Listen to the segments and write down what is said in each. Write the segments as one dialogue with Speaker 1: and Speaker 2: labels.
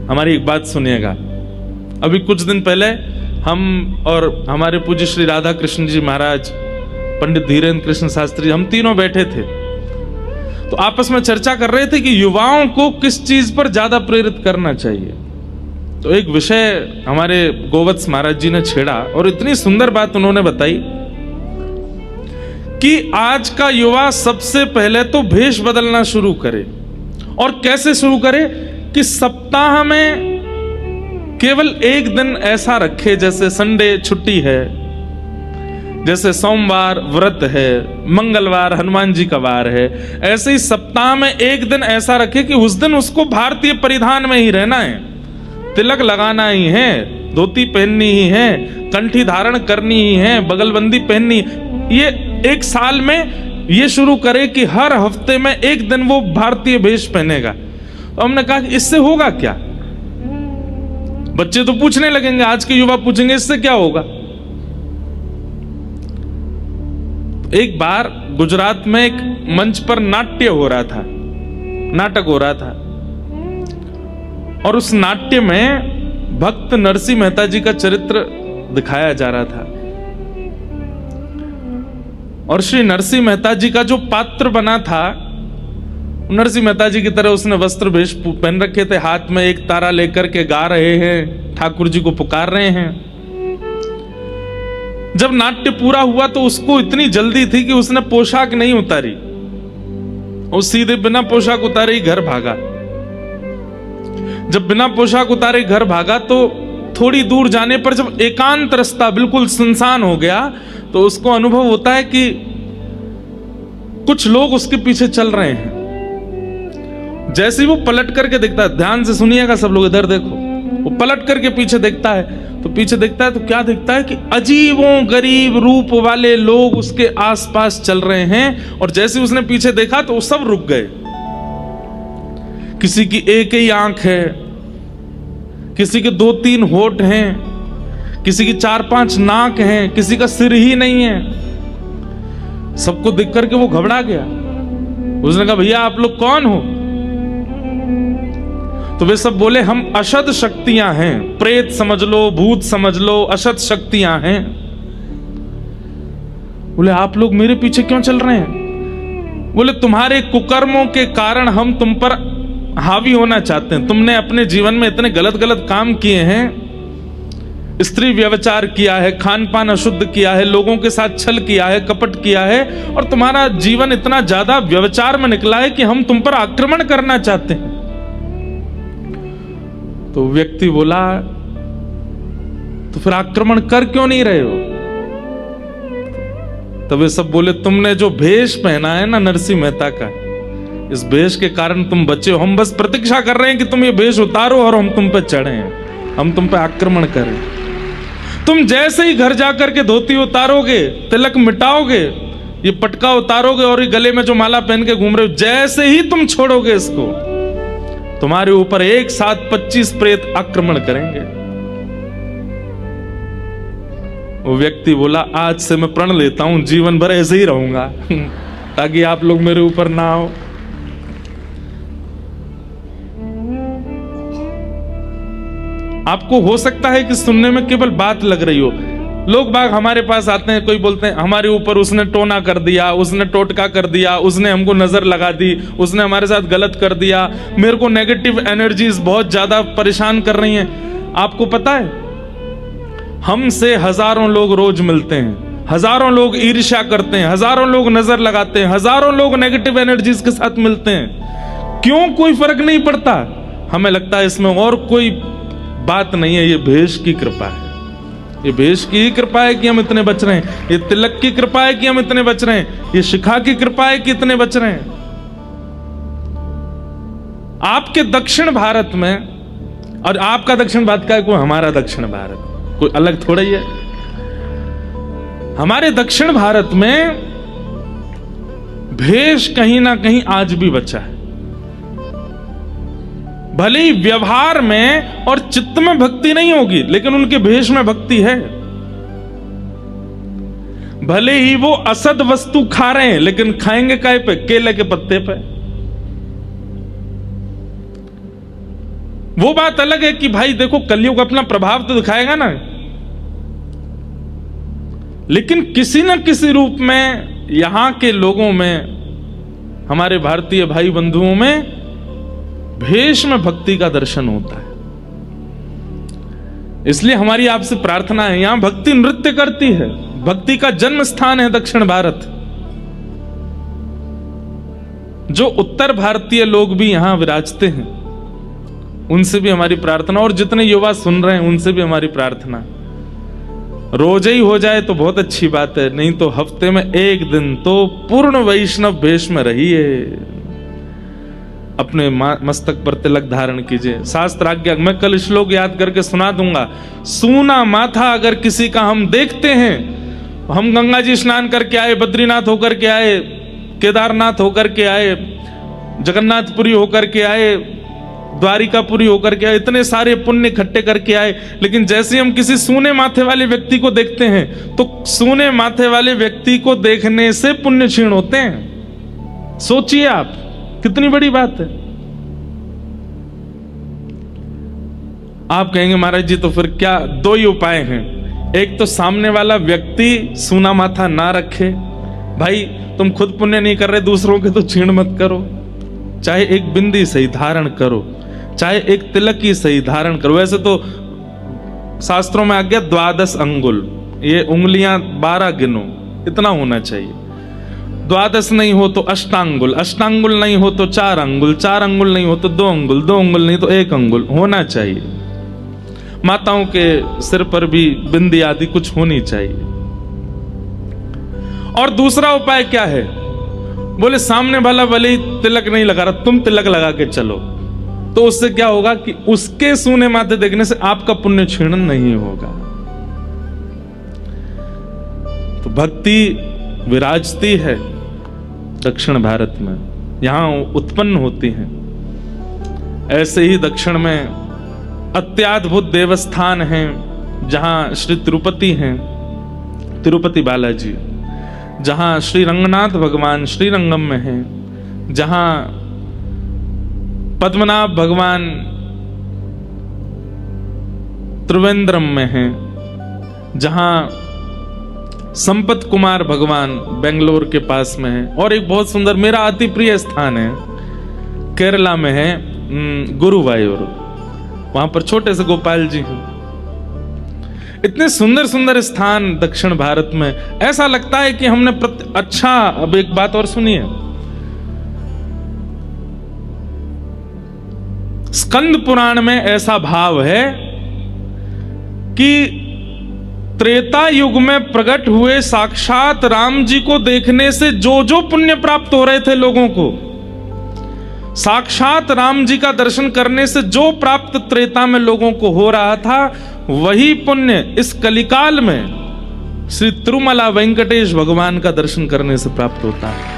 Speaker 1: हमारी एक बात सुनिएगा। अभी कुछ दिन पहले हम और हमारे पूज्य श्री राधा कृष्ण जी महाराज, पंडित धीरेन्द्र कृष्ण शास्त्री, हम तीनों बैठे थे, तो आपस में चर्चा कर रहे थे कि युवाओं को किस चीज पर ज्यादा प्रेरित करना चाहिए। तो एक विषय हमारे गोवत्स महाराज जी ने छेड़ा और इतनी सुंदर बात उन्होंने बताई कि आज का युवा सबसे पहले तो भेष बदलना शुरू करे। और कैसे शुरू करे कि सप्ताह में केवल एक दिन ऐसा रखे, जैसे संडे छुट्टी है, जैसे सोमवार व्रत है, मंगलवार हनुमान जी का वार है, ऐसे ही सप्ताह में एक दिन ऐसा रखे कि उस दिन उसको भारतीय परिधान में ही रहना है, तिलक लगाना ही है, धोती पहननी ही है, कंठी धारण करनी ही है, बगलबंदी पहननी। ये एक साल में ये शुरू करे कि हर हफ्ते में एक दिन वो भारतीय वेश पहनेगा। तो हमने कहा कि इससे होगा क्या? बच्चे तो पूछने लगेंगे, आज के युवा पूछेंगे इससे क्या होगा। एक बार गुजरात में एक मंच पर नाट्य हो रहा था, नाटक हो रहा था, और उस नाट्य में भक्त नरसिंह मेहता जी का चरित्र दिखाया जा रहा था। और श्री नरसिंह मेहता जी का जो पात्र बना था, नरसिंह मेहता जी की तरह उसने वस्त्र वेश पहन रखे थे, हाथ में एक तारा लेकर के गा रहे हैं, ठाकुर जी को पुकार रहे हैं। जब नाट्य पूरा हुआ तो उसको इतनी जल्दी थी कि उसने पोशाक नहीं उतारी, वो सीधे बिना पोशाक उतारे ही घर भागा। जब बिना पोशाक उतारे घर भागा तो थोड़ी दूर जाने पर जब एकांत रास्ता बिल्कुल सुनसान हो गया तो उसको अनुभव होता है कि कुछ लोग उसके पीछे चल रहे हैं। जैसे ही वो पलट करके देखता है, ध्यान से सुनिएगा सब लोग, इधर देखो, वो पलट करके पीछे देखता है, तो पीछे देखता है तो क्या देखता है कि अजीबों गरीब रूप वाले लोग उसके आसपास चल रहे हैं। और जैसे उसने पीछे देखा तो वो सब रुक गए। किसी की एक ही आंख है, किसी के 2-3 होठ हैं, किसी की 4-5 नाक हैं, किसी का सिर ही नहीं है। सबको देख करके वो घबरा गया। उसने कहा, भैया आप लोग कौन हो? तो वे सब बोले, हम अशद शक्तियां हैं, प्रेत समझ लो, भूत समझ लो, अशद शक्तियां हैं। बोले, आप लोग मेरे पीछे क्यों चल रहे हैं? बोले, तुम्हारे कुकर्मों के कारण हम तुम पर हावी होना चाहते हैं। तुमने अपने जीवन में इतने गलत गलत काम किए हैं, स्त्री व्यभिचार किया है, खान पान अशुद्ध किया है, लोगों के साथ छल किया है, कपट किया है, और तुम्हारा जीवन इतना ज्यादा व्यभिचार में निकला है कि हम तुम पर आक्रमण करना चाहते हैं। तो व्यक्ति बोला, तो फिर आक्रमण कर क्यों नहीं रहे हो? तब वे सब बोले, तुमने जो भेष पहना है ना नरसिंह मेहता का, इस भेष के कारण तुम बचे हो। हम बस प्रतीक्षा कर रहे हैं कि तुम ये भेष उतारो और हम तुम पे चढ़े हैं, हम तुम पे आक्रमण करें। तुम जैसे ही घर जाकर के धोती उतारोगे, तिलक मिटाओगे, ये पटका उतारोगे और ये गले में जो माला पहन के घूम रहे हो, जैसे ही तुम छोड़ोगे इसको, तुम्हारे ऊपर एक साथ 25 प्रेत आक्रमण करेंगे। वो व्यक्ति बोला, आज से मैं प्रण लेता हूं, जीवन भर ऐसे ही रहूंगा ताकि आप लोग मेरे ऊपर ना आओ। आपको हो सकता है कि सुनने में केवल बात लग रही हो। लोग बाग हमारे पास आते हैं, कोई बोलते हैं हमारे ऊपर उसने टोना कर दिया, उसने टोटका कर दिया, उसने हमको नजर लगा दी, उसने हमारे साथ गलत कर दिया, मेरे को नेगेटिव एनर्जीज बहुत ज्यादा परेशान कर रही हैं। आपको पता है, हमसे हजारों लोग रोज मिलते हैं, हजारों लोग ईर्ष्या करते हैं, हजारों लोग नजर लगाते हैं, हजारों लोग नेगेटिव एनर्जीज के साथ मिलते हैं। क्यों कोई फर्क नहीं पड़ता? हमें लगता है इसमें और कोई बात नहीं है, ये भेष की कृपा है, ये भेष की ही कृपा है कि हम इतने बच रहे हैं, ये तिलक की कृपा है कि हम इतने बच रहे हैं, ये शिखा की कृपा है कि इतने बच रहे हैं। आपके दक्षिण भारत में, और आपका दक्षिण भारत का है, कोई हमारा दक्षिण भारत कोई अलग थोड़ा ही है। हमारे दक्षिण भारत में भेष कहीं ना कहीं आज भी बचा है। भले ही व्यवहार में और चित्त में भक्ति नहीं होगी, लेकिन उनके भेष में भक्ति है। भले ही वो असद वस्तु खा रहे हैं, लेकिन खाएंगे काय पे? केले के पत्ते पे। वो बात अलग है कि भाई देखो कलयुग अपना प्रभाव तो दिखाएगा ना, लेकिन किसी न किसी रूप में यहां के लोगों में, हमारे भारतीय भाई बंधुओं में भेष में भक्ति का दर्शन होता है। इसलिए हमारी आपसे प्रार्थना है, यहां भक्ति नृत्य करती है, भक्ति का जन्म स्थान है दक्षिण भारत। जो उत्तर भारतीय लोग भी यहां विराजते हैं उनसे भी हमारी प्रार्थना, और जितने युवा सुन रहे हैं उनसे भी हमारी प्रार्थना, रोज ही हो जाए तो बहुत अच्छी बात है, नहीं तो हफ्ते में एक दिन तो पूर्ण वैष्णव वेश में रहिए, अपने मस्तक पर तिलक धारण कीजिए। शास्त्र आज्ञा, मैं कल श्लोक याद करके सुना दूंगा। सूना माथा अगर किसी का हम देखते हैं, हम गंगा जी स्नान करके आए, बद्रीनाथ होकर के आए, केदारनाथ होकर के आए, जगन्नाथपुरी होकर के आए, द्वारिकापुरी होकर के आए, इतने सारे पुण्य इकट्ठे करके आए, लेकिन जैसे हम किसी सूने माथे वाले व्यक्ति को देखते हैं तो सूने माथे वाले व्यक्ति को देखने से पुण्य क्षीण होते हैं। सोचिए आप, कितनी बड़ी बात है। आप कहेंगे महाराज जी तो फिर क्या, दो ही उपाय हैं, एक तो सामने वाला व्यक्ति सूना माथा ना रखे, भाई तुम खुद पुण्य नहीं कर रहे, दूसरों के तो क्षीण मत करो, चाहे एक बिंदी सही धारण करो, चाहे एक तिलक ही सही धारण करो। वैसे तो शास्त्रों में आ गया 12 अंगुल, ये उंगलियां 12 गिनो, इतना होना चाहिए। 12 नहीं हो तो अष्टांगुल, अष्टांगुल नहीं हो तो 4 अंगुल, 4 अंगुल नहीं हो तो 2 अंगुल, 2 अंगुल नहीं तो 1 अंगुल होना चाहिए। माताओं के सिर पर भी बिंदी आदि कुछ होनी चाहिए। और दूसरा उपाय क्या है, बोले सामने वाला भले ही तिलक नहीं लगा रहा, तुम तिलक लगा के चलो, तो उससे क्या होगा कि उसके सूने माथे देखने से आपका पुण्य क्षीण नहीं होगा। तो भक्ति विराजती है दक्षिण भारत में, यहां उत्पन्न होती है। ऐसे ही दक्षिण में अत्याद्भुत देवस्थान हैं, जहां श्री तिरुपति हैं, तिरुपति बालाजी, जहां श्री रंगनाथ भगवान श्रीरंगम में हैं, जहां पद्मनाभ भगवान त्रिवेंद्रम में हैं, जहां संपत कुमार भगवान बेंगलोर के पास में है, और एक बहुत सुंदर मेरा अति प्रिय स्थान है केरला में है गुरुवायूर, वहां पर छोटे से गोपाल जी हैं। इतने सुंदर सुंदर स्थान दक्षिण भारत में, ऐसा लगता है कि हमने अच्छा। अब एक बात और सुनिए, स्कंद पुराण में ऐसा भाव है कि त्रेता युग में प्रकट हुए साक्षात राम जी को देखने से जो जो पुण्य प्राप्त हो रहे थे लोगों को, साक्षात राम जी का दर्शन करने से जो प्राप्त त्रेता में लोगों को हो रहा था, वही पुण्य इस कलिकाल में श्री तिरुमला वेंकटेश भगवान का दर्शन करने से प्राप्त होता है।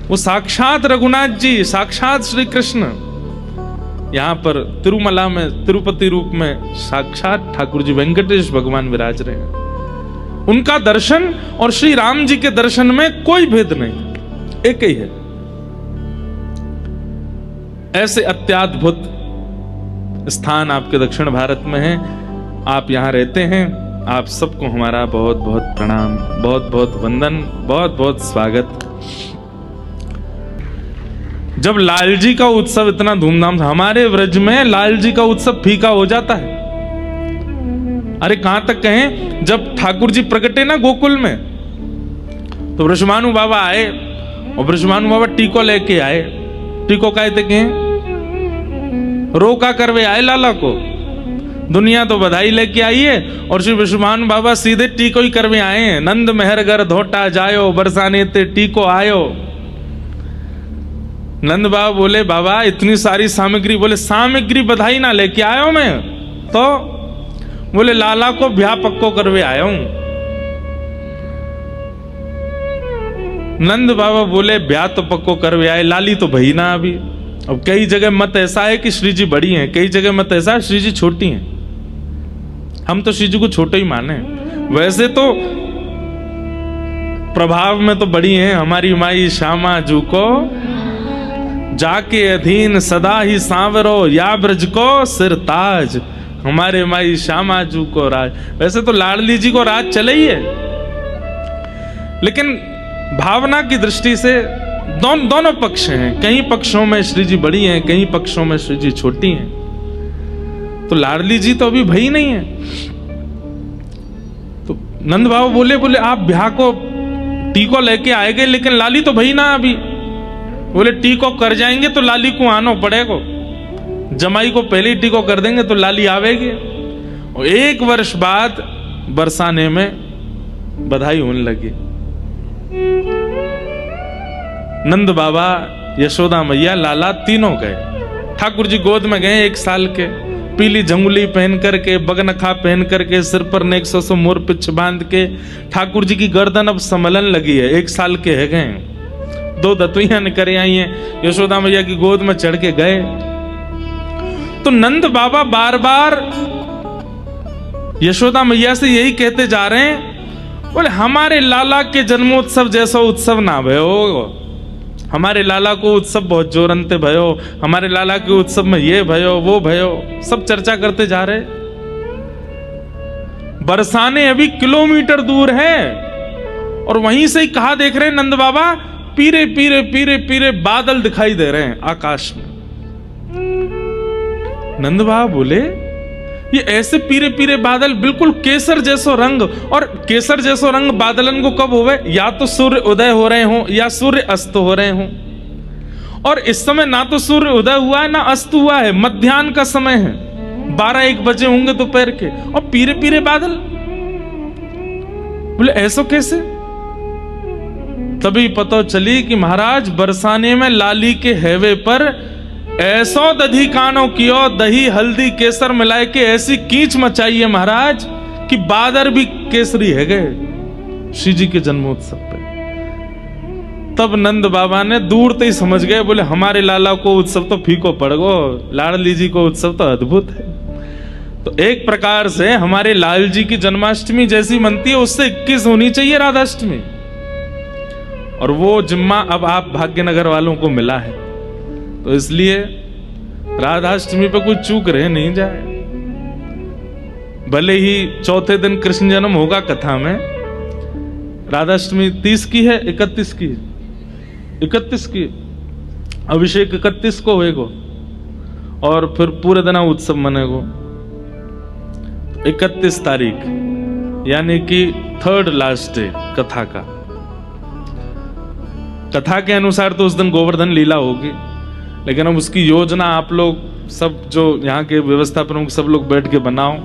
Speaker 1: वो साक्षात रघुनाथ जी, साक्षात श्री कृष्ण यहां पर तिरुमला में तिरुपति रूप में साक्षात ठाकुर जी वेंकटेश भगवान विराज रहे हैं। उनका दर्शन और श्री राम जी के दर्शन में कोई भेद नहीं, एक ही है। ऐसे अत्याद्भुत स्थान आपके दक्षिण भारत में हैं, आप यहां रहते हैं, आप सबको हमारा बहुत बहुत प्रणाम, बहुत बहुत वंदन, बहुत बहुत स्वागत। जब लाल जी का उत्सव इतना धूमधाम से, हमारे व्रज में लाल जी का उत्सव फीका हो जाता है। अरे कहां तक कहें, जब ठाकुर जी प्रकटे ना गोकुल में, तो वृषभानु बाबा आए और वृषभानु बाबा टीको लेके आए। टीको कहते कहें रोका करवे आए लाला को, दुनिया तो बधाई लेके आई है और श्री वृषभानु बाबा सीधे टीको ही करवे आए हैं। नंद मेहरगर धोटा जायो, बरसाने ते टीको आयो। नंद बाबा बोले बाबा इतनी सारी सामग्री, बोले सामग्री बधाई ना लेके आयो मैं, तो बोले लाला को ब्याह पक्को करवे आया हूं। नंद बाबा बोले ब्याह तो पक्को करवे आए, लाली तो भई ना अभी। अब कई जगह मत ऐसा है कि श्री जी बड़ी हैं, कई जगह मत ऐसा है श्री जी छोटी हैं। हम तो श्री जी को छोटे ही माने, वैसे तो प्रभाव में तो बड़ी हैं। हमारी माई श्यामा जू को जाके अधीन सदा ही सांवरो, या ब्रज को सिर ताज, हमारे माई श्यामाजू को राज। वैसे तो लाडली जी को राज चले ही है, लेकिन भावना की दृष्टि से दोनों पक्ष हैं। कई पक्षों में श्री जी बड़ी हैं, कई पक्षों में श्री जी छोटी हैं। तो लाडली जी तो अभी भई नहीं है। तो नंद बाबा बोले आप ब्याह को टीको लेके आएंगे, लेकिन लाली तो भई ना अभी। बोले टीको कर जाएंगे तो लाली को आना पड़ेगा, जमाई को पहले ही टीको कर देंगे तो लाली आवेगी। और 1 वर्ष बाद बरसाने में बधाई होने लगी। नंद बाबा, यशोदा मैया, लाला तीनों गए। ठाकुर जी गोद में गए 1 साल के, पीली झंगुली पहन करके, बगनखा पहन करके, सिर पर नेक सो मोर पिछ बांध के। ठाकुर जी की गर्दन अब संभलन लगी है, 1 साल के है गए। 2 दतुइयां निकल आई हैं, यशोदा मैया की गोद में चढ़ के गए। तो नंद बाबा बार बार यशोदा मैया से यही कहते जा रहे हैं, बोले हमारे लाला के जन्मोत्सव जैसा उत्सव ना भयो, हमारे लाला को उत्सव बहुत जोरंते भयो, हमारे लाला के उत्सव में ये भयो वो भयो, सब चर्चा करते जा रहे। बरसाने अभी किलोमीटर दूर है, और वहीं से ही कहा देख रहे हैं नंद बाबा, पीरे पीरे पीरे पीरे बादल दिखाई दे रहे हैं आकाश में। नंद बाबा बोले ये ऐसे पीरे पीरे बादल, बिल्कुल केसर जैसो रंग, और केसर जैसो रंग बादलन को कब होवे? या तो सूर्य उदय हो रहे हो या सूर्य अस्त हो रहे हो। और इस समय ना तो सूर्य उदय हुआ है ना अस्त हुआ है, मध्याह्न का समय है, 12-1 बजे होंगे दोपहर के, और पीरे पीरे बादल। बोले ऐसो कैसे? तभी पता चली कि महाराज बरसाने में लाली के हैवे पर ऐसो दधी कानो कियो, दही हल्दी केसर मिलाए के ऐसी कीच मचाई है महाराज कि बादर भी केसरी है गए श्री जी के जन्मोत्सव पे। तब नंद बाबा ने दूर से ही समझ गए, बोले हमारे लाला को उत्सव तो फीको पड़ गो, लाडली जी को उत्सव तो अद्भुत है। तो एक प्रकार से हमारे लाल जी की जन्माष्टमी जैसी मनती है, उससे 21 होनी चाहिए राधाष्टमी, और वो जिम्मा अब आप भाग्यनगर वालों को मिला है। तो इसलिए राधाष्टमी पे कोई चूक रहे नहीं जाए। भले ही 4थे दिन कृष्ण जन्म होगा कथा में, राधाष्टमी 30 की है, 31 की, 31 की अभिषेक 31 को होएगो, और फिर पूरे दिन उत्सव मनेगो 31 तारीख, यानी कि 3rd लास्ट डे कथा का। कथा के अनुसार तो उस दिन गोवर्धन लीला होगी, लेकिन अब उसकी योजना आप लोग सब, जो यहाँ के व्यवस्था प्रमुख, सब लोग बैठ के बनाओ।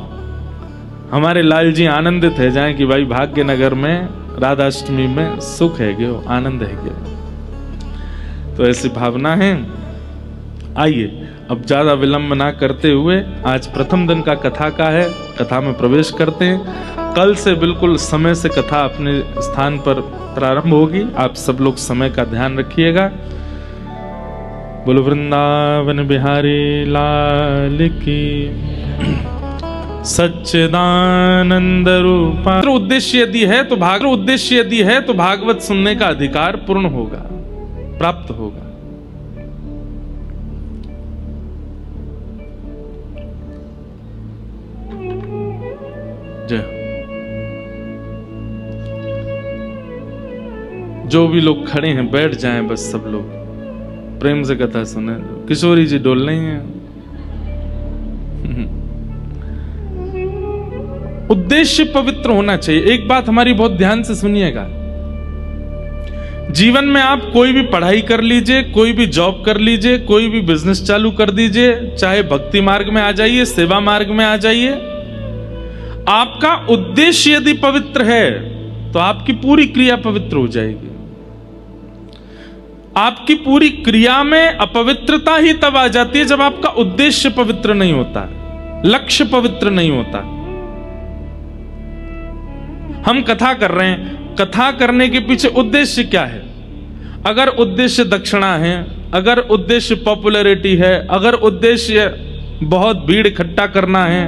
Speaker 1: हमारे लाल जी आनंदित है जाए कि भाई भाग्यनगर में राधाष्टमी में सुख है गयो, आनंद है गयो। तो ऐसी भावना है। आइए अब ज्यादा विलंब ना करते हुए, आज प्रथम दिन का कथा का है, कथा में प्रवेश करते हैं। कल से बिल्कुल समय से कथा अपने स्थान पर प्रारंभ होगी। आप सब लोग समय का ध्यान रखिएगा। बोलो वृंदावन बिहारी लाल की सच्चिदानंद रूपा। उद्देश्य यदि है तो भागवत सुनने का अधिकार पूर्ण होगा, प्राप्त होगा। जय। जो भी लोग खड़े हैं बैठ जाएं, बस सब लोग प्रेम से कथा सुने। किशोरी जी डोल नहीं है। उद्देश्य पवित्र होना चाहिए। एक बात हमारी बहुत ध्यान से सुनिएगा, जीवन में आप कोई भी पढ़ाई कर लीजिए, कोई भी जॉब कर लीजिए, कोई भी बिजनेस चालू कर दीजिए, चाहे भक्ति मार्ग में आ जाइए, सेवा मार्ग में आ जाइए, आपका उद्देश्य यदि पवित्र है तो आपकी पूरी क्रिया पवित्र हो जाएगी। आपकी पूरी क्रिया में अपवित्रता ही तब आ जाती है जब आपका उद्देश्य पवित्र नहीं होता, लक्ष्य पवित्र नहीं होता। हम कथा कर रहे हैं, कथा करने के पीछे उद्देश्य क्या है? अगर उद्देश्य दक्षिणा है, अगर उद्देश्य पॉपुलैरिटी है, अगर उद्देश्य बहुत भीड़ इकट्ठा करना है,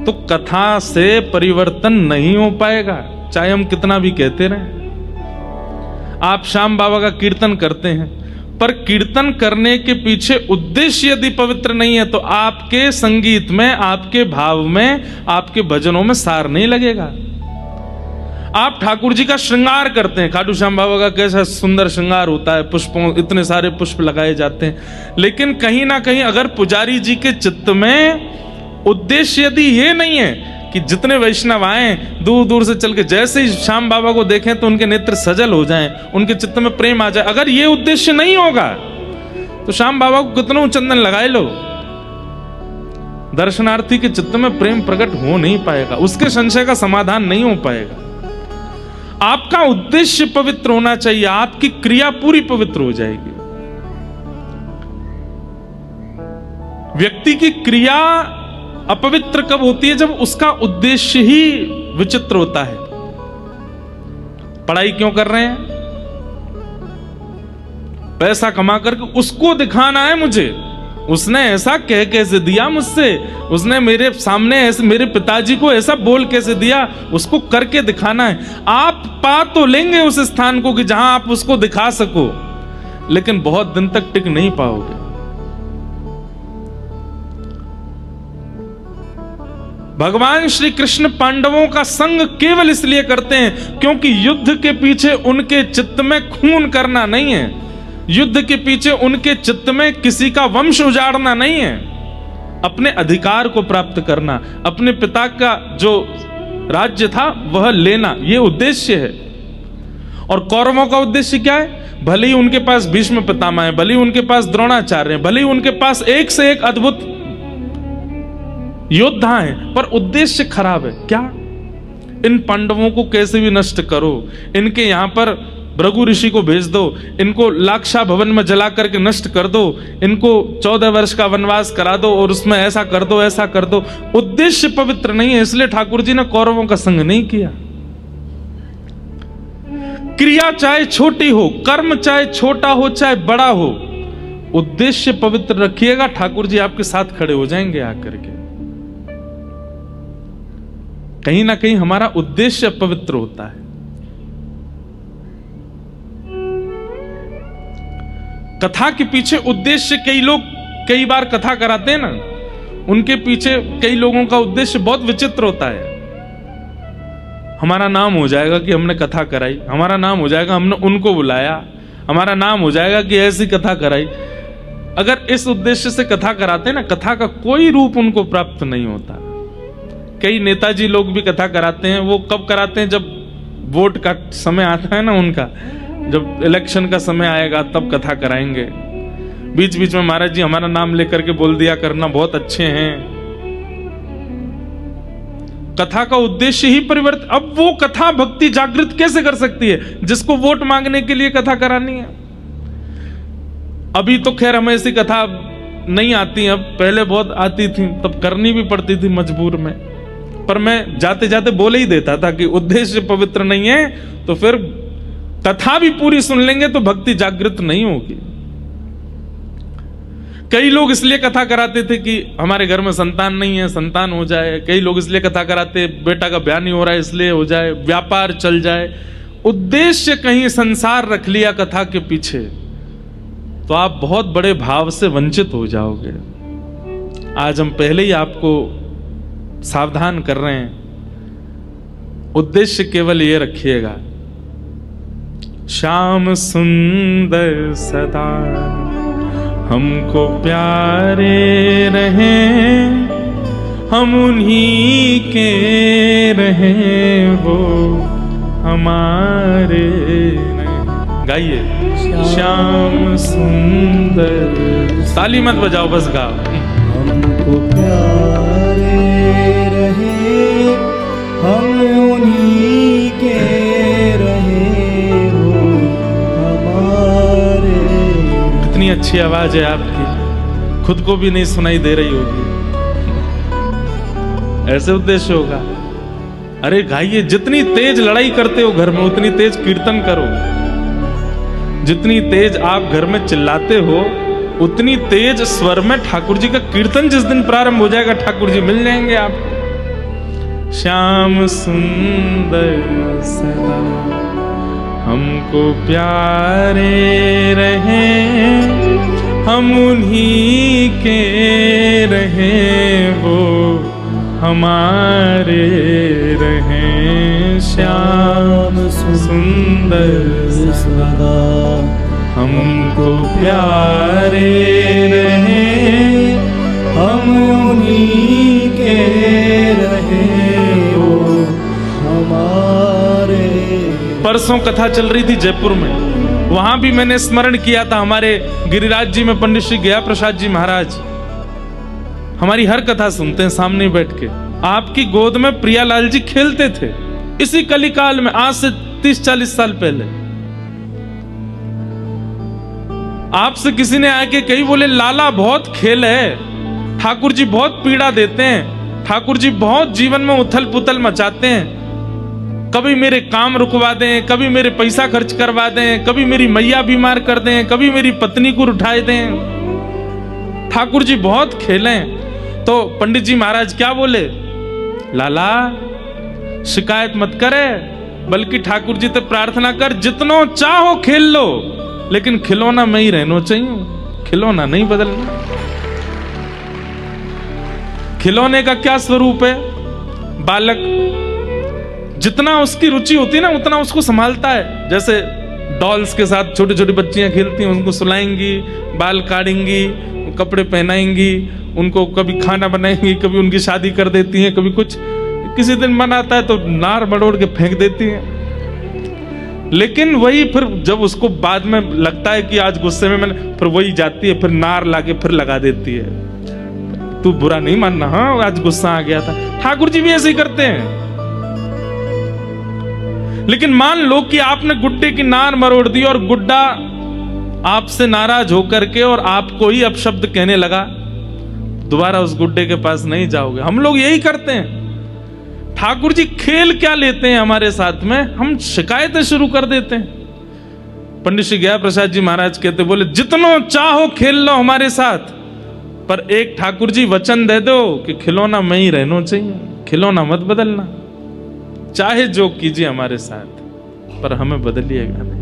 Speaker 1: तो कथा से परिवर्तन नहीं हो पाएगा, चाहे हम कितना भी कहते रहें। आप श्याम बाबा का कीर्तन करते हैं, पर कीर्तन करने के पीछे उद्देश्य यदि पवित्र नहीं है तो आपके संगीत में, आपके भाव में, आपके भजनों में सार नहीं लगेगा। आप ठाकुर जी का श्रृंगार करते हैं, खाटू श्याम बाबा का कैसा सुंदर श्रृंगार होता है, पुष्पों, इतने सारे पुष्प लगाए जाते हैं, लेकिन कहीं ना कहीं अगर पुजारी जी के चित्त में उद्देश्य यदि ये नहीं है कि जितने वैष्णव आए दूर दूर से चल के जैसे ही श्याम बाबा को देखें तो उनके नेत्र सजल हो जाएं, उनके चित्त में प्रेम आ जाए, अगर ये उद्देश्य नहीं होगा तो श्याम बाबा को कितना चंदन लगाए लो, दर्शनार्थी के चित्त में प्रेम प्रकट हो नहीं पाएगा, उसके संशय का समाधान नहीं हो पाएगा। आपका उद्देश्य पवित्र होना चाहिए, आपकी क्रिया पूरी पवित्र हो जाएगी। व्यक्ति की क्रिया अपवित्र कब होती है? जब उसका उद्देश्य ही विचित्र होता है। पढ़ाई क्यों कर रहे हैं? पैसा कमा करके उसको दिखाना है मुझे, उसने ऐसा कह कैसे दिया मुझसे, उसने मेरे सामने ऐसे, मेरे पिताजी को ऐसा बोल कैसे दिया, उसको करके दिखाना है। आप पा तो लेंगे उस स्थान को कि जहां आप उसको दिखा सको, लेकिन बहुत दिन तक टिक नहीं पाओगे। भगवान श्री कृष्ण पांडवों का संग केवल इसलिए करते हैं क्योंकि युद्ध के पीछे उनके चित्त में खून करना नहीं है, युद्ध के पीछे उनके चित्त में किसी का वंश उजाड़ना नहीं है, अपने अधिकार को प्राप्त करना, अपने पिता का जो राज्य था वह लेना, यह उद्देश्य है। और कौरवों का उद्देश्य क्या है? भले ही उनके पास भीष्म पितामह है, भले ही उनके पास द्रोणाचार्य है, भले ही उनके पास एक से एक अद्भुत योद्धा हैं, पर उद्देश्य खराब है। क्या? इन पांडवों को कैसे भी नष्ट करो, इनके यहां पर भृगु ऋषि को भेज दो, इनको लाक्षा भवन में जला करके नष्ट कर दो, इनको 14 वर्ष का वनवास करा दो और उसमें ऐसा कर दो, ऐसा कर दो। उद्देश्य पवित्र नहीं है, इसलिए ठाकुर जी ने कौरवों का संग नहीं किया। क्रिया चाहे छोटी हो, कर्म चाहे छोटा हो चाहे बड़ा हो, उद्देश्य पवित्र रखिएगा, ठाकुर जी आपके साथ खड़े हो जाएंगे आकर के। कहीं ना कहीं हमारा उद्देश्य पवित्र होता है। कथा के पीछे उद्देश्य, कई लोग कई बार कथा कराते हैं ना, उनके पीछे कई लोगों का उद्देश्य बहुत विचित्र होता है। हमारा नाम हो जाएगा कि हमने कथा कराई, हमारा नाम हो जाएगा हमने उनको बुलाया, हमारा नाम हो जाएगा कि ऐसी कथा कराई। अगर इस उद्देश्य से कथा कराते हैं ना, कथा का कोई रूप उनको प्राप्त नहीं होता। कई नेताजी लोग भी कथा कराते हैं, वो कब कराते हैं? जब वोट का समय आता है ना उनका, जब इलेक्शन का समय आएगा तब कथा कराएंगे। बीच बीच में महाराज जी हमारा नाम लेकर के बोल दिया करना, बहुत अच्छे हैं। कथा का उद्देश्य ही परिवर्तित। अब वो कथा भक्ति जागृत कैसे कर सकती है जिसको वोट मांगने के लिए कथा करानी है? अभी तो खैर हमें ऐसी कथा नहीं आती, अब पहले बहुत आती थी, तब करनी भी पड़ती थी मजबूर में। पर मैं जाते जाते बोले ही देता था कि उद्देश्य पवित्र नहीं है तो फिर कथा भी पूरी सुन लेंगे तो भक्ति जागृत नहीं होगी। कई लोग इसलिए कथा कराते थे कि हमारे घर में संतान नहीं है, संतान हो जाए। कई लोग इसलिए कथा कराते, बेटा का ब्याह नहीं हो रहा है इसलिए हो जाए, व्यापार चल जाए। उद्देश्य कहीं संसार रख लिया कथा के पीछे तो आप बहुत बड़े भाव से वंचित हो जाओगे। आज हम पहले ही आपको सावधान कर रहे हैं, उद्देश्य केवल ये रखिएगा, श्याम सुंदर सदा हमको प्यारे रहें, हम उन्हीं के रहें, वो हमारे नहीं। गाइए, श्याम सुंदर, ताली मत बजाओ, बस गाओ।
Speaker 2: हमको प्यारे रहे, हम उन्हीं के रहे, वो हमारे।
Speaker 1: कितनी अच्छी आवाज है आपकी, खुद को भी नहीं सुनाई दे रही होगी। ऐसे उद्देश्य होगा। अरे गाइए, जितनी तेज लड़ाई करते हो घर में उतनी तेज कीर्तन करो। जितनी तेज आप घर में चिल्लाते हो उतनी तेज स्वर में ठाकुर जी का कीर्तन जिस दिन प्रारंभ हो जाएगा ठाकुर जी मिल जाएंगे आपको। श्याम सुंदर सदा हमको प्यारे रहे, हम उन्हीं के रहे, वो हमारे रहे। श्याम सुंदर सदा हमको प्यारे रहे, हम उन्हीं के रहे, वो हमारे। परसों कथा चल रही थी जयपुर में, वहां भी मैंने स्मरण किया था हमारे गिरिराज जी में पंडित श्री गया प्रसाद जी महाराज हमारी हर कथा सुनते हैं सामने बैठ के। आपकी गोद में प्रियालाल जी खेलते थे इसी कलिकाल में, आज से 30-40 साल पहले। आपसे किसी ने आके कही, बोले लाला बहुत खेल है, ठाकुर जी बहुत पीड़ा देते हैं, ठाकुर जी बहुत जीवन में उथल पुथल मचाते हैं, कभी मेरे काम रुकवा दें, कभी मेरे पैसा खर्च करवा दें, कभी मेरी मैया बीमार कर दें, कभी मेरी पत्नी को उठाए दें, ठाकुर जी बहुत खेलें। तो पंडित जी महाराज क्या बोले, लाला शिकायत मत करे, बल्कि ठाकुर जी से प्रार्थना कर, जितनो चाहो खेल लो, लेकिन खिलौना में ही रहना चाहिए, खिलौना नहीं बदलना। खिलौने का क्या स्वरूप है, बालक जितना उसकी रुचि होती है ना उतना उसको संभालता है। जैसे डॉल्स के साथ छोटी छोटी बच्चियां खेलती हैं, उनको सुलाएंगी, बाल काटेंगी, कपड़े पहनाएंगी, उनको कभी खाना बनाएंगी, कभी उनकी शादी कर देती हैं, कभी कुछ, किसी दिन मन आता है तो नार मड़ोड़ के फेंक देती हैं। लेकिन वही फिर जब उसको बाद में लगता है कि आज गुस्से में मैंने, फिर वही जाती है, फिर नार लाके फिर लगा देती है। तू बुरा नहीं मानना, हाँ आज गुस्सा आ गया था। ठाकुर जी भी ऐसे ही करते हैं। लेकिन मान लो कि आपने गुड्डे की नार मरोड़ दी और गुड्डा आपसे नाराज होकर के और आपको ही अपशब्द कहने लगा, दोबारा उस गुड्डे के पास नहीं जाओगे। हम लोग यही करते हैं। ठाकुर जी खेल क्या लेते हैं हमारे साथ में, हम शिकायतें शुरू कर देते हैं। पंडित श्री गया प्रसाद जी महाराज कहते, बोले जितनो चाहो खेल लो हमारे साथ, पर एक ठाकुर जी वचन दे दो कि खिलौना में ही रहना चाहिए, खिलौना मत बदलना, चाहे जो कीजिए हमारे साथ, पर हमें बदलिएगा नहीं।